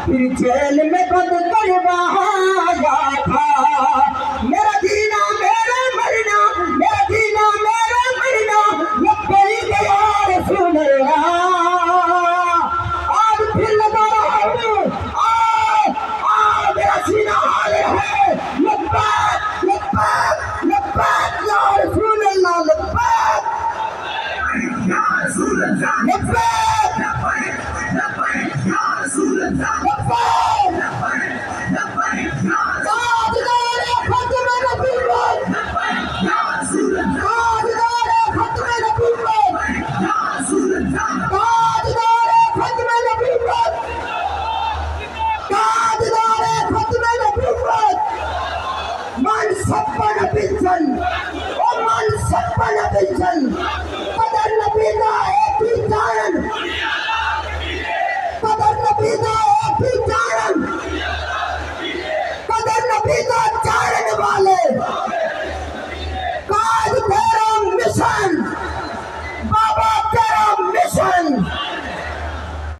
پھر جیل میں بند کروایا تھا میرا جینا میرا مرنا میرا جینا میرا مرنا لبیک یا رسول اللہ آج پھر لگا رہا ہوں میرا سینہ حال ہے لبیک لبیک لبیک یا رسول اللہ لبیک یا رسول اللہ لبیک لبیک یا رسول اللہ لبیک لبیک تاجدار ختم نبوت یا رسول اللہ تاجدار ختم نبوت یا رسول اللہ تاجدار ختم نبوت تاجدار ختم نبوت من سب نبیًا ومن سب نبیًا قدر نبی کا ایک ہی جان قدر نبی کا ایک ہی جان قدر نبی کا